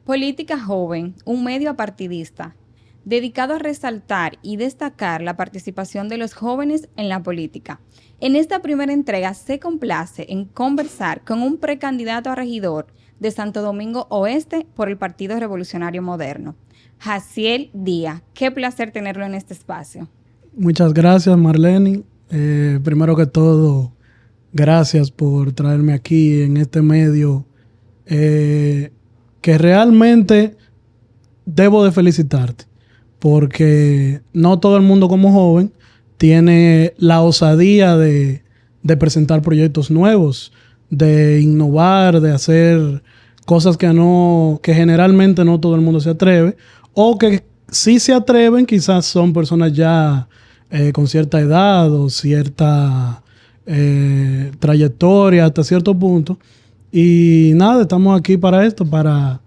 Política Joven, un medio apartidista, dedicado a resaltar y destacar la participación de los jóvenes en la política. En esta primera entrega se complace en conversar con un precandidato a regidor de Santo Domingo Oeste por el Partido Revolucionario Moderno, Jaciel Díaz. Qué placer tenerlo en este espacio. Muchas gracias, Marlene. Primero que todo, gracias por traerme aquí en este medio que realmente debo de felicitarte, porque no todo el mundo como joven tiene la osadía de presentar proyectos nuevos, de innovar, de hacer cosas que generalmente no todo el mundo se atreve, o que sí se atreven, quizás son personas ya con cierta edad o cierta trayectoria hasta cierto punto. Y nada, estamos aquí para esto, para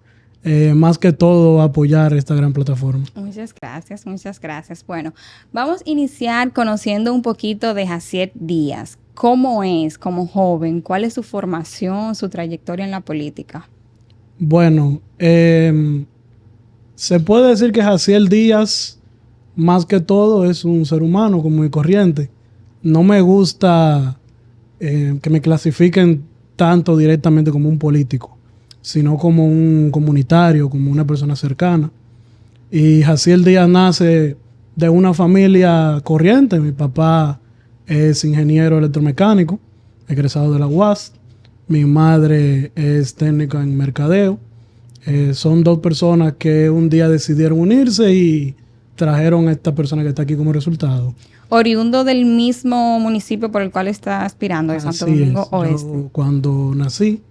más que todo apoyar esta gran plataforma. Muchas gracias, muchas gracias. Bueno, vamos a iniciar conociendo un poquito de Jaciel Díaz. ¿Cómo es como joven? ¿Cuál es su formación, su trayectoria en la política? Bueno, se puede decir que Jaciel Díaz, más que todo, es un ser humano común y corriente. No me gusta que me clasifiquen tanto directamente como un político, sino como un comunitario, como una persona cercana. Y Jaciel Díaz nace de una familia corriente. Mi papá es ingeniero electromecánico, egresado de la UAS. Mi madre es técnica en mercadeo. Son dos personas que un día decidieron unirse y trajeron a esta persona que está aquí como resultado. Oriundo del mismo municipio por el cual está aspirando, de Santo Domingo Oeste. Yo, cuando nací,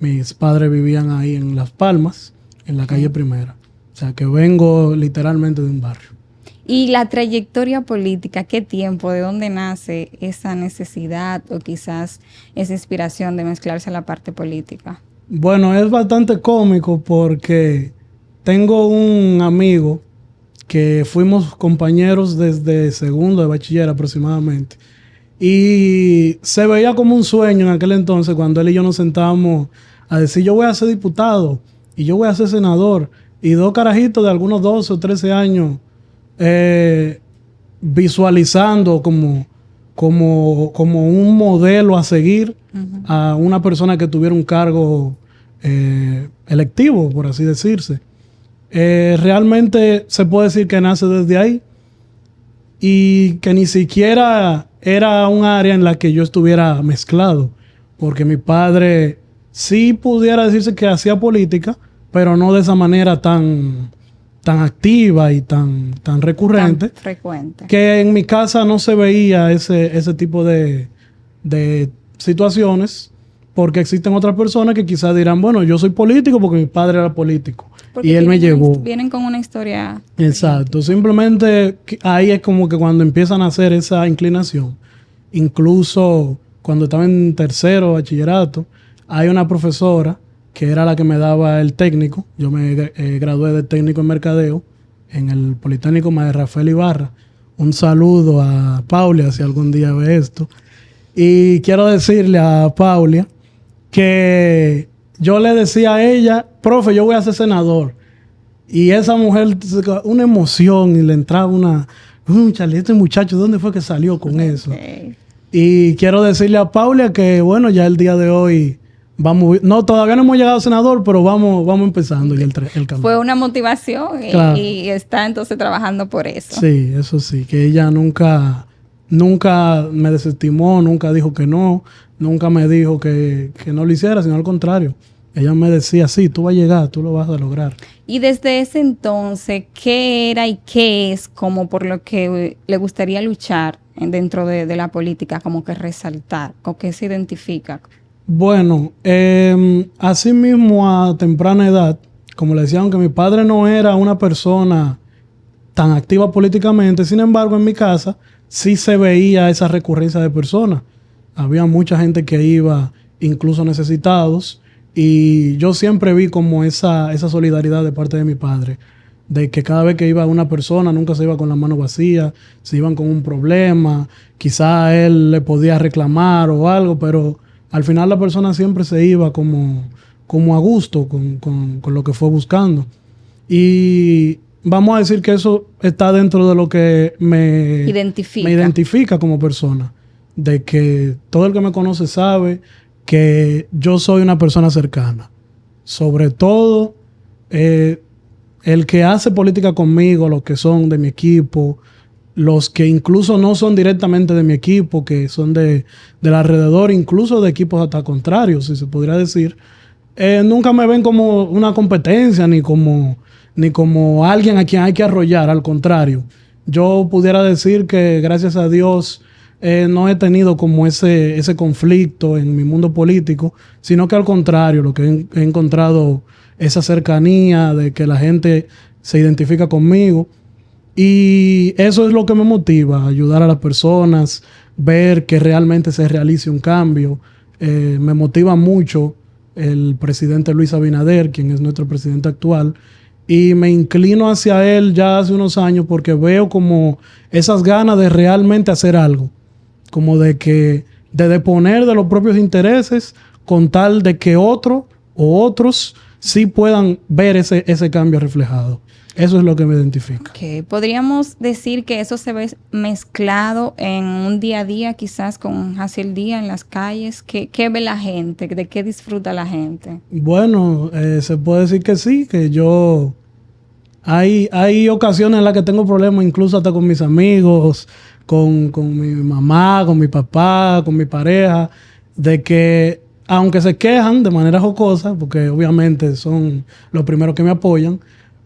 mis padres vivían ahí en Las Palmas, en la calle Primera. O sea, que vengo literalmente de un barrio. Y la trayectoria política, ¿qué tiempo? ¿De dónde nace esa necesidad o quizás esa inspiración de mezclarse a la parte política? Bueno, es bastante cómico porque tengo un amigo que fuimos compañeros desde segundo de bachiller aproximadamente. Y se veía como un sueño en aquel entonces cuando él y yo nos sentábamos a decir, yo voy a ser diputado y yo voy a ser senador. Y dos carajitos de algunos 12 o 13 años visualizando como un modelo a seguir a una persona que tuviera un cargo electivo, por así decirse. Realmente se puede decir que nace desde ahí y que ni siquiera era un área en la que yo estuviera mezclado, porque mi padre sí pudiera decirse que hacía política, pero no de esa manera tan activa y tan recurrente. Tan frecuente. Que en mi casa no se veía ese tipo de situaciones, porque existen otras personas que quizás dirán, bueno, yo soy político porque mi padre era político. Porque y él me llevó. Vienen con una historia. Exacto. Simplemente ahí es como que cuando empiezan a hacer esa inclinación. Incluso cuando estaba en tercero bachillerato, hay una profesora que era la que me daba el técnico. Yo me gradué de técnico en mercadeo en el Politécnico Maestro Rafael Ibarra. Un saludo a Paulia si algún día ve esto. Y quiero decirle a Paulia que yo le decía a ella, profe, yo voy a ser senador. Y esa mujer, una emoción, y le entraba este muchacho, ¿dónde fue que salió con eso? Y quiero decirle a Paulia que, bueno, ya el día de hoy todavía no hemos llegado a senador, pero vamos empezando ya el camino. Fue una motivación claro. y está entonces trabajando por eso. Sí, eso sí, que ella nunca me desestimó, nunca dijo que no, nunca me dijo que no lo hiciera, sino al contrario. Ella me decía, sí, tú vas a llegar, tú lo vas a lograr. Y desde ese entonces, ¿qué era y qué es como por lo que le gustaría luchar dentro de la política, como que resaltar, con qué se identifica? Bueno, así mismo a temprana edad, como le decía, aunque mi padre no era una persona tan activa políticamente, sin embargo en mi casa sí se veía esa recurrencia de personas. Había mucha gente que iba, incluso necesitados, y yo siempre vi como esa solidaridad de parte de mi padre, de que cada vez que iba una persona nunca se iba con las manos vacías, se iban con un problema, quizá él le podía reclamar o algo, pero al final la persona siempre se iba como a gusto con lo que fue buscando. Y vamos a decir que eso está dentro de lo que me identifica como persona. De que todo el que me conoce sabe que yo soy una persona cercana. Sobre todo, el que hace política conmigo, los que son de mi equipo, los que incluso no son directamente de mi equipo, que son del alrededor, incluso de equipos hasta contrarios, si se podría decir, nunca me ven como una competencia ni como alguien a quien hay que arrollar. Al contrario, yo pudiera decir que gracias a Dios no he tenido como ese conflicto en mi mundo político, sino que al contrario, lo que he encontrado esa cercanía de que la gente se identifica conmigo. Y eso es lo que me motiva, ayudar a las personas, ver que realmente se realice un cambio. Me motiva mucho el presidente Luis Abinader, quien es nuestro presidente actual, y me inclino hacia él ya hace unos años porque veo como esas ganas de realmente hacer algo, como de deponer de los propios intereses con tal de que otro o otros sí puedan ver ese cambio reflejado. Eso es lo que me identifica. Okay. Podríamos decir que eso se ve mezclado en un día a día, quizás con hacia el día en las calles. ¿Qué ve la gente? ¿De qué disfruta la gente? Bueno, se puede decir que sí, que yo... Hay ocasiones en las que tengo problemas incluso hasta con mis amigos, con mi mamá, con mi papá, con mi pareja, de que aunque se quejan de manera jocosa, porque obviamente son los primeros que me apoyan,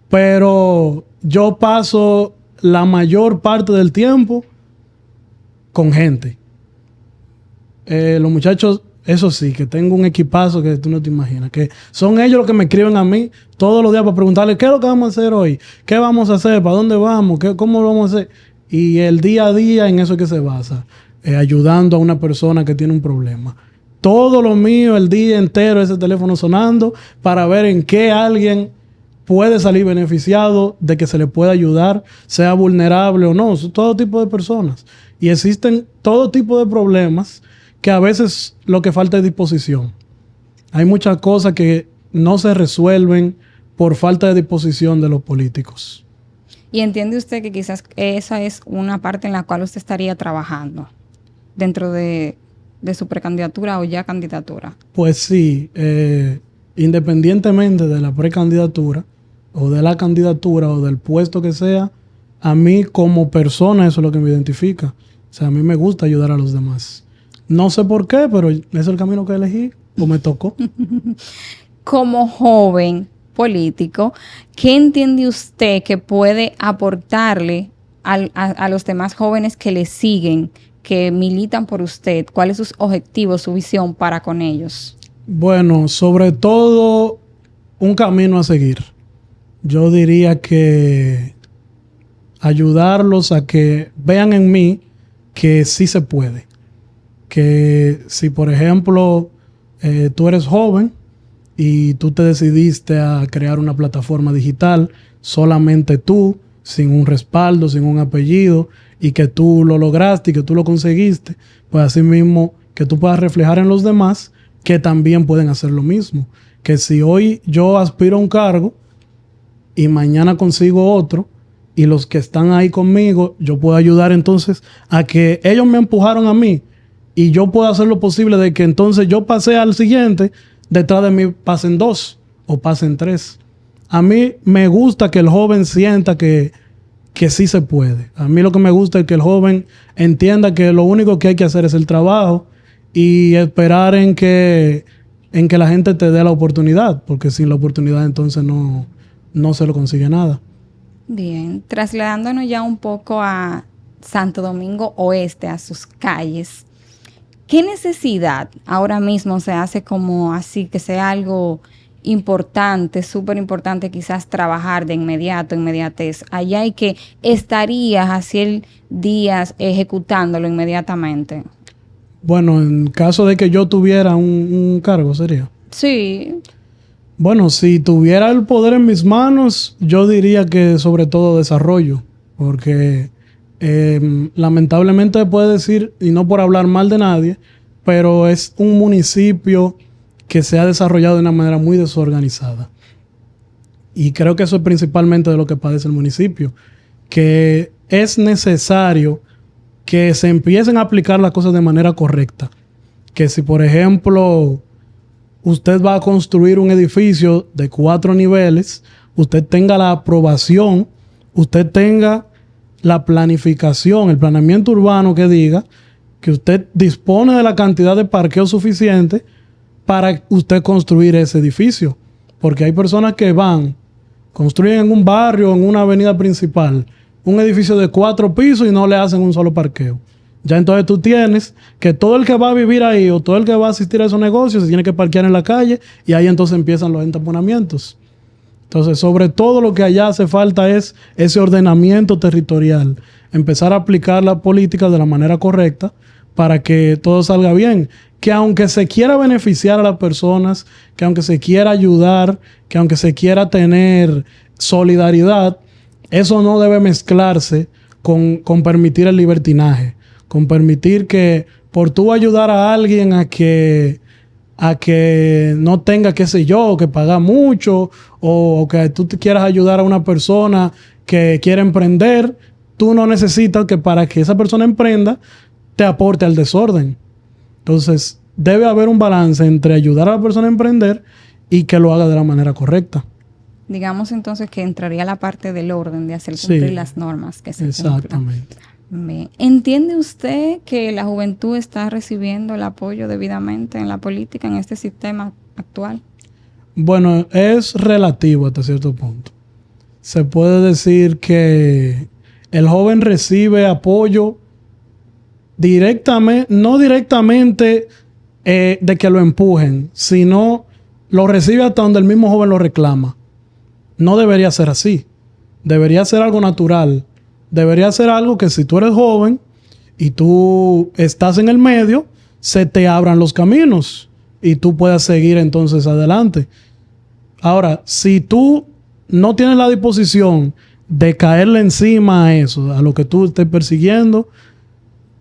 pero yo paso la mayor parte del tiempo con gente. Los muchachos, eso sí, que tengo un equipazo que tú no te imaginas, que son ellos los que me escriben a mí todos los días para preguntarle qué es lo que vamos a hacer hoy, qué vamos a hacer, para dónde vamos, cómo lo vamos a hacer. Y el día a día en eso es que se basa, ayudando a una persona que tiene un problema. Todo lo mío, el día entero, ese teléfono sonando para ver en qué alguien puede salir beneficiado de que se le pueda ayudar, sea vulnerable o no, todo tipo de personas. Y existen todo tipo de problemas que a veces lo que falta es disposición. Hay muchas cosas que no se resuelven por falta de disposición de los políticos. ¿Y entiende usted que quizás esa es una parte en la cual usted estaría trabajando dentro de su precandidatura o ya candidatura? Pues sí, independientemente de la precandidatura o de la candidatura o del puesto que sea, a mí como persona eso es lo que me identifica. O sea, a mí me gusta ayudar a los demás. No sé por qué, pero es el camino que elegí o me tocó. Como joven político, ¿qué entiende usted que puede aportarle a los demás jóvenes que le siguen, que militan por usted? ¿Cuáles son sus objetivos, su visión para con ellos? Bueno, sobre todo un camino a seguir. Yo diría que ayudarlos a que vean en mí que sí se puede. Que si, por ejemplo, tú eres joven y tú te decidiste a crear una plataforma digital, solamente tú, sin un respaldo, sin un apellido, y que tú lo lograste y que tú lo conseguiste, pues así mismo que tú puedas reflejar en los demás que también pueden hacer lo mismo. Que si hoy yo aspiro a un cargo y mañana consigo otro, y los que están ahí conmigo, yo puedo ayudar entonces a que ellos me empujaron a mí y yo puedo hacer lo posible de que entonces yo pase al siguiente, detrás de mí pasen 2 o pasen 3. A mí me gusta que el joven sienta que sí se puede. A mí lo que me gusta es que el joven entienda que lo único que hay que hacer es el trabajo y esperar en que la gente te dé la oportunidad, porque sin la oportunidad entonces no se lo consigue nada. Bien, trasladándonos ya un poco a Santo Domingo Oeste, a sus calles, ¿qué necesidad ahora mismo se hace como así, que sea algo importante, súper importante quizás trabajar de inmediatez, allá y que estarías así días ejecutándolo inmediatamente? Bueno, en caso de que yo tuviera un cargo, ¿sería? Sí. Bueno, si tuviera el poder en mis manos, yo diría que sobre todo desarrollo, porque lamentablemente puede decir, y no por hablar mal de nadie, pero es un municipio que se ha desarrollado de una manera muy desorganizada. Y creo que eso es principalmente de lo que padece el municipio, que es necesario que se empiecen a aplicar las cosas de manera correcta. Que si, por ejemplo, usted va a construir un edificio de 4 niveles, usted tenga la aprobación, usted tenga la planificación, el planeamiento urbano que diga que usted dispone de la cantidad de parqueo suficiente para usted construir ese edificio. Porque hay personas que construyen en un barrio, en una avenida principal, un edificio de 4 pisos y no le hacen un solo parqueo. Ya entonces tú tienes que todo el que va a vivir ahí o todo el que va a asistir a esos negocios se tiene que parquear en la calle y ahí entonces empiezan los entaponamientos. Entonces, sobre todo lo que allá hace falta es ese ordenamiento territorial. Empezar a aplicar la política de la manera correcta para que todo salga bien. Que aunque se quiera beneficiar a las personas, que aunque se quiera ayudar, que aunque se quiera tener solidaridad, eso no debe mezclarse con permitir el libertinaje. Con permitir que por tú ayudar a alguien a que no tenga, qué sé yo, que pagar mucho, o que tú te quieras ayudar a una persona que quiere emprender, tú no necesitas que para que esa persona emprenda te aporte al desorden. Entonces, debe haber un balance entre ayudar a la persona a emprender y que lo haga de la manera correcta. Digamos entonces que entraría la parte del orden, de hacer cumplir las normas que se exactamente. Cumplan. Bien. ¿Entiende usted que la juventud está recibiendo el apoyo debidamente en la política, en este sistema actual? Bueno, es relativo hasta cierto punto. Se puede decir que el joven recibe apoyo directamente, no directamente de que lo empujen, sino lo recibe hasta donde el mismo joven lo reclama. No debería ser así. Debería ser algo natural. Debería ser algo que si tú eres joven y tú estás en el medio, se te abran los caminos y tú puedas seguir entonces adelante. Ahora, si tú no tienes la disposición de caerle encima a eso, a lo que tú estés persiguiendo,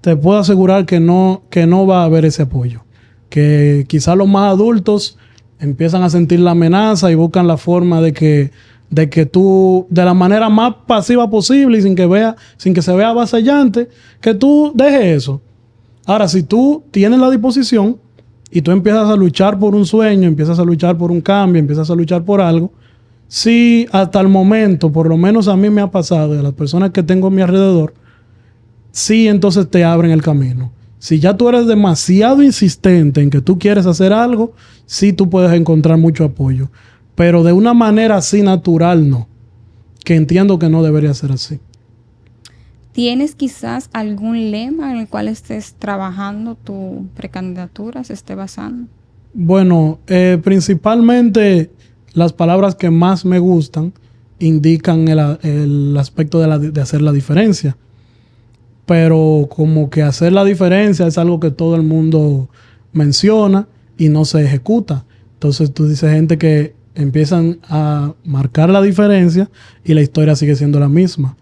te puedo asegurar que no va a haber ese apoyo. Que quizás los más adultos empiezan a sentir la amenaza y buscan la forma de que tú, de la manera más pasiva posible y sin que se vea avasallante, que tú dejes eso. Ahora, si tú tienes la disposición y tú empiezas a luchar por un sueño, empiezas a luchar por un cambio, empiezas a luchar por algo, sí, hasta el momento, por lo menos a mí me ha pasado, y a las personas que tengo a mi alrededor, sí, entonces te abren el camino. Si ya tú eres demasiado insistente en que tú quieres hacer algo, sí tú puedes encontrar mucho apoyo. Pero de una manera así natural, no. Que entiendo que no debería ser así. ¿Tienes quizás algún lema en el cual estés trabajando tu precandidatura, se esté basando? Bueno, principalmente las palabras que más me gustan indican el aspecto de hacer la diferencia. Pero como que hacer la diferencia es algo que todo el mundo menciona y no se ejecuta. Entonces tú dices gente que empiezan a marcar la diferencia y la historia sigue siendo la misma.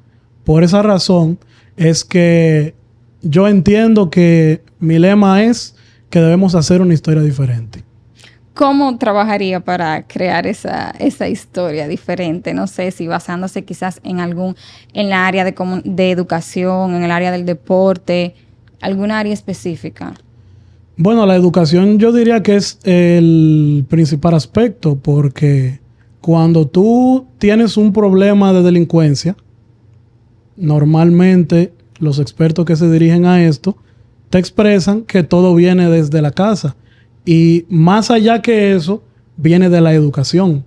Por esa razón es que yo entiendo que mi lema es que debemos hacer una historia diferente. ¿Cómo trabajaría para crear esa historia diferente? No sé si basándose quizás en la área de educación, en el área del deporte, alguna área específica. Bueno, la educación yo diría que es el principal aspecto, porque cuando tú tienes un problema de delincuencia, normalmente los expertos que se dirigen a esto te expresan que todo viene desde la casa. Y más allá que eso, viene de la educación.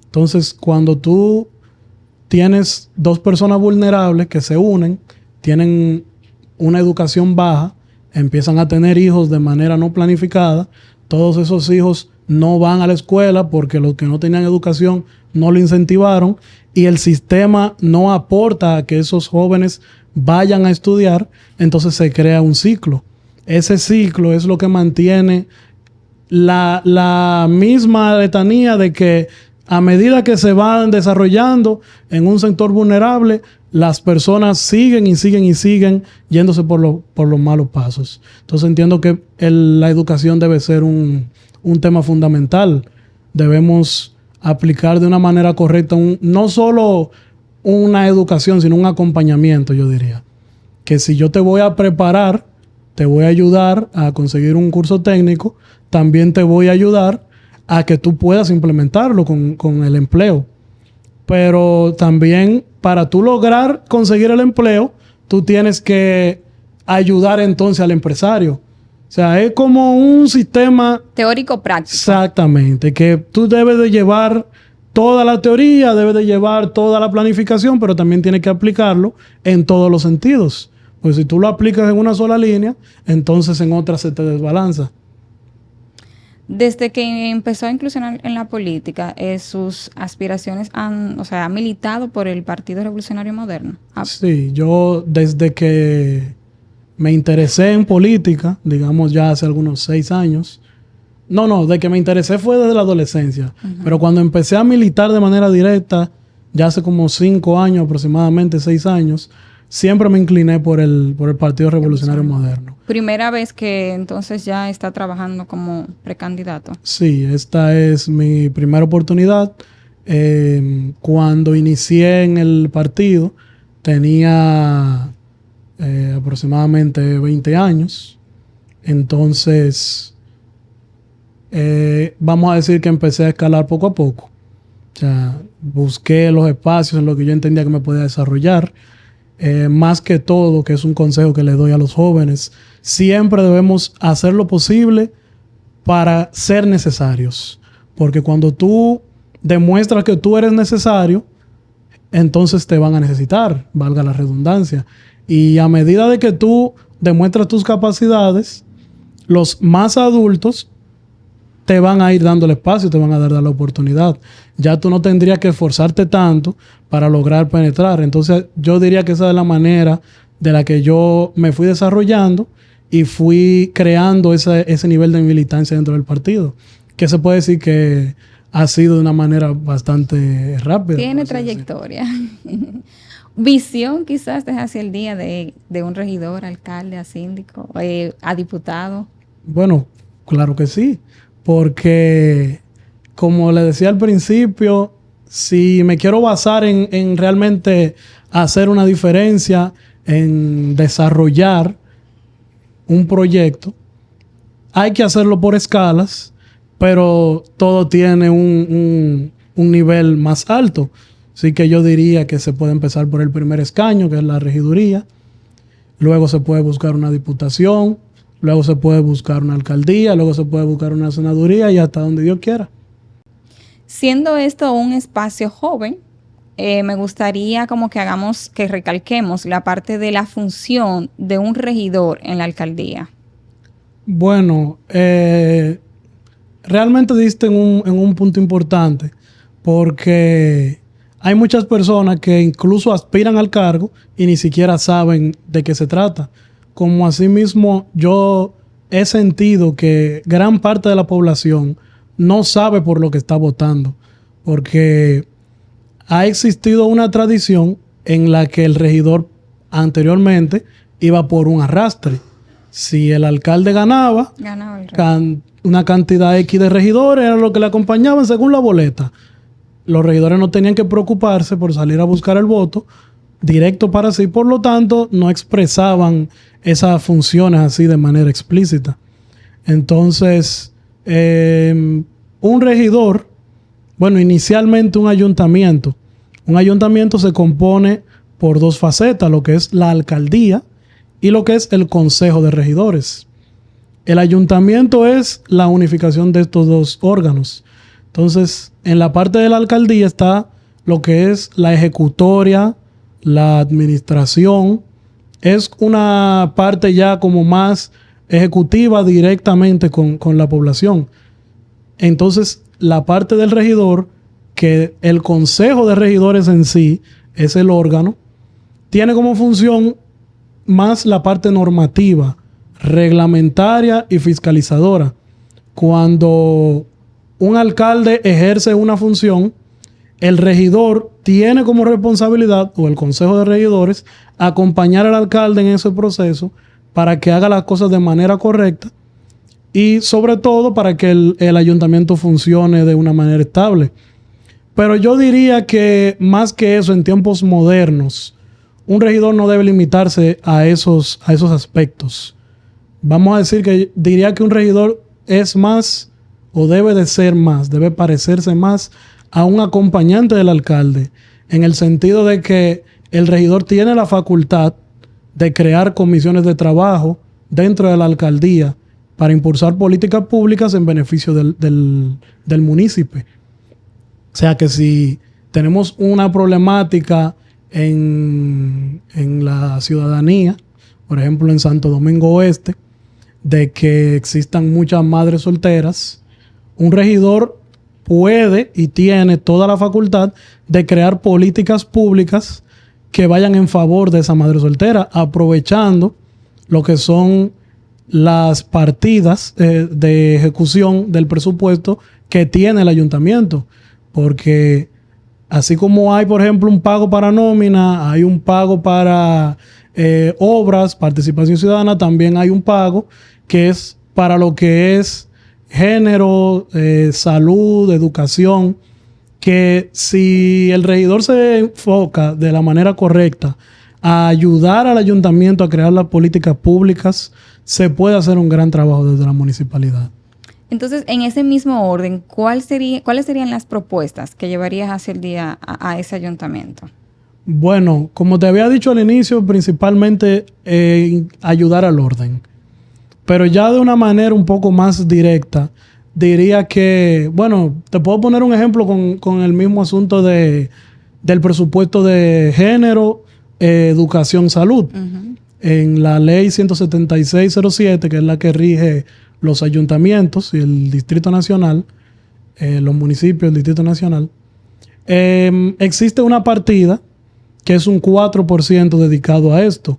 Entonces, cuando tú tienes dos personas vulnerables que se unen, tienen una educación baja, empiezan a tener hijos de manera no planificada, todos esos hijos no van a la escuela porque los que no tenían educación no lo incentivaron y el sistema no aporta a que esos jóvenes vayan a estudiar, entonces se crea un ciclo. Ese ciclo es lo que mantiene la misma letanía de que a medida que se van desarrollando en un sector vulnerable, las personas siguen y siguen y siguen yéndose por los malos pasos. Entonces entiendo que la educación debe ser un tema fundamental. Debemos aplicar de una manera correcta no solo una educación, sino un acompañamiento, yo diría. Que si yo te voy a preparar, te voy a ayudar a conseguir un curso técnico, también te voy a ayudar a que tú puedas implementarlo con el empleo. Pero también para tú lograr conseguir el empleo, tú tienes que ayudar entonces al empresario. O sea, es como un sistema teórico-práctico. Exactamente, que tú debes de llevar toda la teoría, debes de llevar toda la planificación, pero también tienes que aplicarlo en todos los sentidos. Pues si tú lo aplicas en una sola línea, entonces en otra se te desbalanza. Desde que empezó a incursionar en la política, sus aspiraciones ha militado por el Partido Revolucionario Moderno. Sí, yo desde que me interesé en política, digamos ya hace algunos 6 años. De que me interesé fue desde la adolescencia. Pero cuando empecé a militar de manera directa, ya hace como 5 años aproximadamente, 6 años, siempre me incliné por el Partido Revolucionario Moderno. ¿Primera vez que entonces ya está trabajando como precandidato? Sí, esta es mi primera oportunidad. Cuando inicié en el partido, tenía aproximadamente 20 años. Entonces, vamos a decir que empecé a escalar poco a poco. O sea, busqué los espacios en los que yo entendía que me podía desarrollar. Más que todo, que es un consejo que le doy a los jóvenes, siempre debemos hacer lo posible para ser necesarios. Porque cuando tú demuestras que tú eres necesario, entonces te van a necesitar, valga la redundancia. Y a medida de que tú demuestras tus capacidades, los más adultos te van a ir dando el espacio, te van a dar la oportunidad. Ya tú no tendrías que esforzarte tanto para lograr penetrar. Entonces yo diría que esa es la manera de la que yo me fui desarrollando y fui creando ese nivel de militancia dentro del partido, que se puede decir que ha sido de una manera bastante rápida. Tiene trayectoria. Visión quizás desde hacia el día de un regidor, alcalde, a síndico, a diputado. Bueno, claro que sí. Porque, como le decía al principio, si me quiero basar en realmente hacer una diferencia, en desarrollar un proyecto, hay que hacerlo por escalas, pero todo tiene un nivel más alto. Así que yo diría que se puede empezar por el primer escaño, que es la regiduría. Luego se puede buscar una diputación. Luego se puede buscar una alcaldía, luego se puede buscar una senaduría y hasta donde Dios quiera. Siendo esto un espacio joven, me gustaría como que recalquemos la parte de la función de un regidor en la alcaldía. Bueno, realmente diste en un punto importante, porque hay muchas personas que incluso aspiran al cargo y ni siquiera saben de qué se trata. Como asimismo, yo he sentido que gran parte de la población no sabe por lo que está votando, porque ha existido una tradición en la que el regidor anteriormente iba por un arrastre. Si el alcalde ganaba una cantidad X de regidores, era lo que le acompañaban según la boleta. Los regidores no tenían que preocuparse por salir a buscar el voto directo para sí, por lo tanto no expresaban esas funciones así de manera explícita. Entonces, un regidor, inicialmente un ayuntamiento se compone por 2 facetas, lo que es la alcaldía y lo que es el consejo de regidores. El ayuntamiento es la unificación de estos 2 órganos. Entonces, en la parte de la alcaldía está lo que es la ejecutoria, la administración. Es una parte ya como más ejecutiva directamente con la población. Entonces, la parte del regidor, que el consejo de regidores en sí es el órgano, tiene como función más la parte normativa, reglamentaria y fiscalizadora. Cuando un alcalde ejerce una función, el regidor tiene como responsabilidad, o el Consejo de Regidores, acompañar al alcalde en ese proceso para que haga las cosas de manera correcta y sobre todo para que el ayuntamiento funcione de una manera estable. Pero yo diría que más que eso, en tiempos modernos, un regidor no debe limitarse a esos aspectos. Vamos a decir que diría que un regidor es más, o debe de ser más, debe parecerse más a un acompañante del alcalde, en el sentido de que el regidor tiene la facultad de crear comisiones de trabajo dentro de la alcaldía para impulsar políticas públicas en beneficio del municipio. O sea que si tenemos una problemática en la ciudadanía, por ejemplo en Santo Domingo Oeste, de que existan muchas madres solteras, un regidor puede y tiene toda la facultad de crear políticas públicas que vayan en favor de esa madre soltera, aprovechando lo que son las partidas de ejecución del presupuesto que tiene el ayuntamiento. Porque así como hay, por ejemplo, un pago para nómina, hay un pago para obras, participación ciudadana, también hay un pago que es para lo que es género, salud, educación, que si el regidor se enfoca de la manera correcta a ayudar al ayuntamiento a crear las políticas públicas, se puede hacer un gran trabajo desde la municipalidad. Entonces, en ese mismo orden, ¿cuáles serían las propuestas que llevarías hacia el día a ese ayuntamiento? Bueno, como te había dicho al inicio, principalmente ayudar al orden. Pero ya de una manera un poco más directa, diría que, bueno, te puedo poner un ejemplo con el mismo asunto del presupuesto de género, educación, salud. Uh-huh. En la ley 17607, que es la que rige los ayuntamientos y el Distrito Nacional, los municipios del Distrito Nacional, existe una partida que es un 4% dedicado a esto.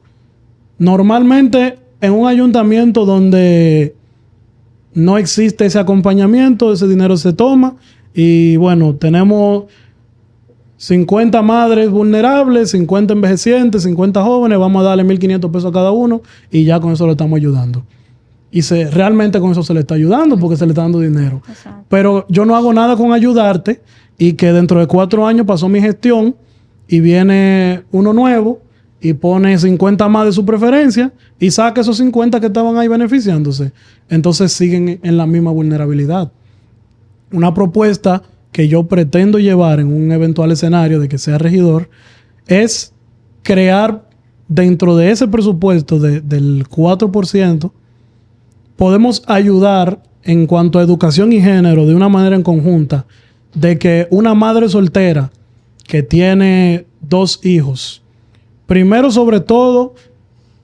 Normalmente, en un ayuntamiento donde no existe ese acompañamiento, ese dinero se toma y bueno, tenemos 50 madres vulnerables, 50 envejecientes, 50 jóvenes, vamos a darle 1.500 pesos a cada uno y ya con eso lo estamos ayudando. Y realmente con eso se le está ayudando porque se le está dando dinero. Exacto. Pero yo no hago nada con ayudarte y que dentro de 4 años pasó mi gestión y viene uno nuevo y pone 50 más de su preferencia y saca esos 50 que estaban ahí beneficiándose. Entonces siguen en la misma vulnerabilidad. Una propuesta que yo pretendo llevar en un eventual escenario de que sea regidor es crear dentro de ese presupuesto del 4%, podemos ayudar en cuanto a educación y género de una manera en conjunta, de que una madre soltera que tiene 2 hijos, primero, sobre todo,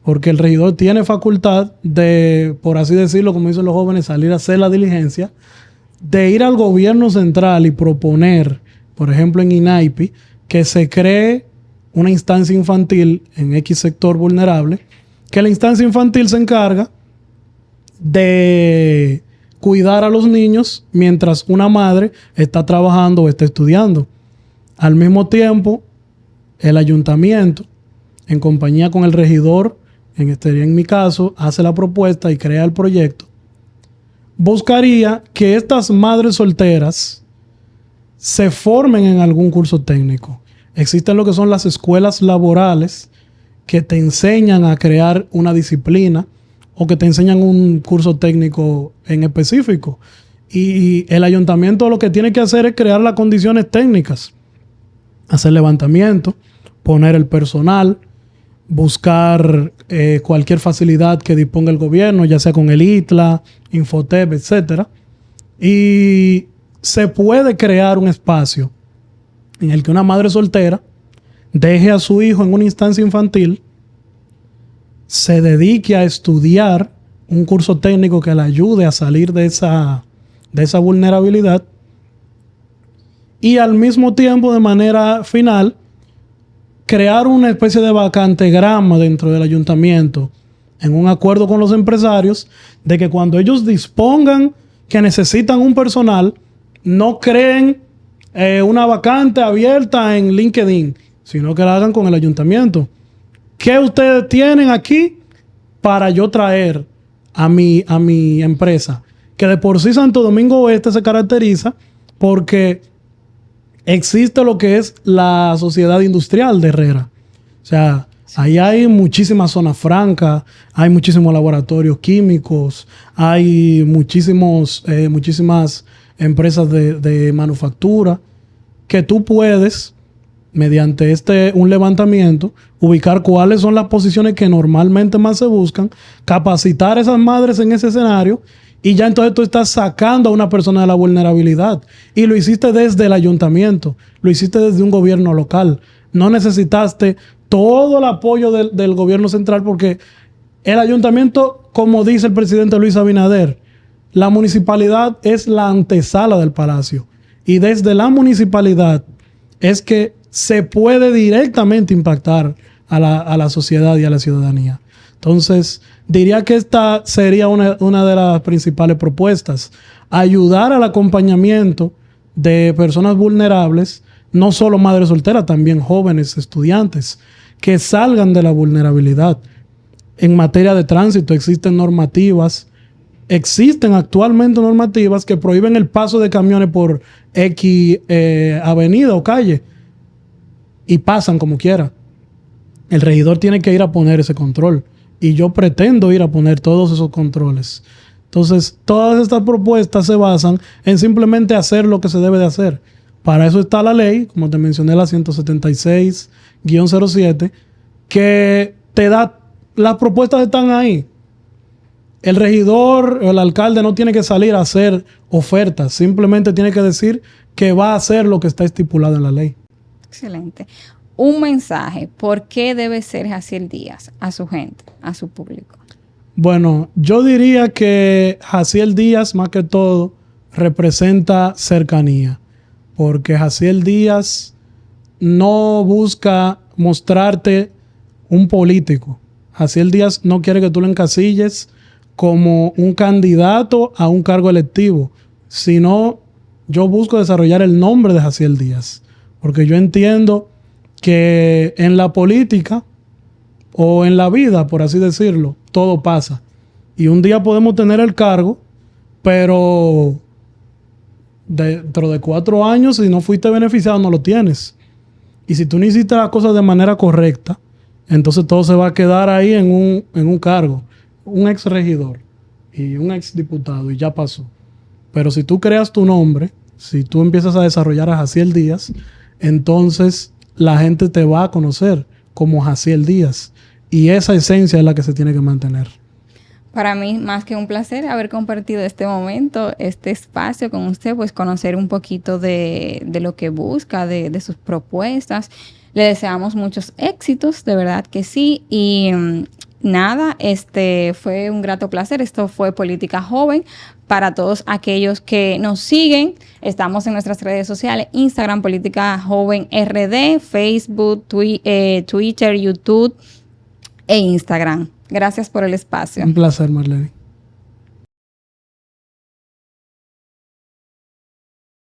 porque el regidor tiene facultad de, por así decirlo, como dicen los jóvenes, salir a hacer la diligencia, de ir al gobierno central y proponer, por ejemplo, en INAIPI, que se cree una instancia infantil en X sector vulnerable, que la instancia infantil se encarga de cuidar a los niños mientras una madre está trabajando o está estudiando. Al mismo tiempo, el ayuntamiento, en compañía con el regidor, en mi caso, hace la propuesta y crea el proyecto. Buscaría que estas madres solteras se formen en algún curso técnico. Existen lo que son las escuelas laborales que te enseñan a crear una disciplina o que te enseñan un curso técnico en específico. Y el ayuntamiento lo que tiene que hacer es crear las condiciones técnicas. Hacer levantamiento, poner el personal, buscar cualquier facilidad que disponga el gobierno, ya sea con el ITLA, Infotep, etc. Y se puede crear un espacio en el que una madre soltera deje a su hijo en una instancia infantil, se dedique a estudiar un curso técnico que le ayude a salir de esa vulnerabilidad y al mismo tiempo, de manera final, crear una especie de vacantegrama dentro del ayuntamiento en un acuerdo con los empresarios de que cuando ellos dispongan que necesitan un personal, no creen una vacante abierta en LinkedIn, sino que la hagan con el ayuntamiento. ¿Qué ustedes tienen aquí para yo traer a mi empresa? Que de por sí Santo Domingo Oeste se caracteriza porque existe lo que es la Sociedad Industrial de Herrera. O sea, ahí hay muchísimas zonas francas, hay muchísimos laboratorios químicos, hay muchísimas empresas de manufactura que tú puedes, mediante un levantamiento, ubicar cuáles son las posiciones que normalmente más se buscan, capacitar a esas madres en ese escenario y ya entonces tú estás sacando a una persona de la vulnerabilidad. Y lo hiciste desde el ayuntamiento, lo hiciste desde un gobierno local. No necesitaste todo el apoyo del gobierno central porque el ayuntamiento, como dice el presidente Luis Abinader, la municipalidad es la antesala del palacio. Y desde la municipalidad es que se puede directamente impactar a la sociedad y a la ciudadanía. Entonces, diría que esta sería una de las principales propuestas. Ayudar al acompañamiento de personas vulnerables, no solo madres solteras, también jóvenes, estudiantes, que salgan de la vulnerabilidad. En materia de tránsito existen actualmente normativas que prohíben el paso de camiones por X avenida o calle y pasan como quiera. El regidor tiene que ir a poner ese control y yo pretendo ir a poner todos esos controles. Entonces, todas estas propuestas se basan en simplemente hacer lo que se debe de hacer. Para eso está la ley, como te mencioné, la 176-07, que te da, las propuestas están ahí. El regidor o el alcalde no tiene que salir a hacer ofertas, simplemente tiene que decir que va a hacer lo que está estipulado en la ley. Excelente. Un mensaje, ¿por qué debe ser Jaciel Díaz a su gente, a su público? Bueno, yo diría que Jaciel Díaz, más que todo, representa cercanía, porque Jaciel Díaz no busca mostrarte un político. Jaciel Díaz no quiere que tú lo encasilles como un candidato a un cargo electivo, sino yo busco desarrollar el nombre de Jaciel Díaz, porque yo entiendo que en la política o en la vida, por así decirlo, todo pasa. Y un día podemos tener el cargo, pero dentro de 4 años, si no fuiste beneficiado, no lo tienes. Y si tú no hiciste las cosas de manera correcta, entonces todo se va a quedar ahí en un cargo. Un ex regidor y un ex diputado y ya pasó. Pero si tú creas tu nombre, si tú empiezas a desarrollar a Jaciel Díaz, entonces la gente te va a conocer como Jaciel Díaz. Y esa esencia es la que se tiene que mantener. Para mí, más que un placer haber compartido este momento, este espacio con usted, pues conocer un poquito de lo que busca, de sus propuestas. Le deseamos muchos éxitos, de verdad que sí. Y nada, fue un grato placer. Esto fue Política Joven. Para todos aquellos que nos siguen, estamos en nuestras redes sociales, Instagram, Política Joven RD, Facebook, Twitter, YouTube e Instagram. Gracias por el espacio. Un placer, Marlene.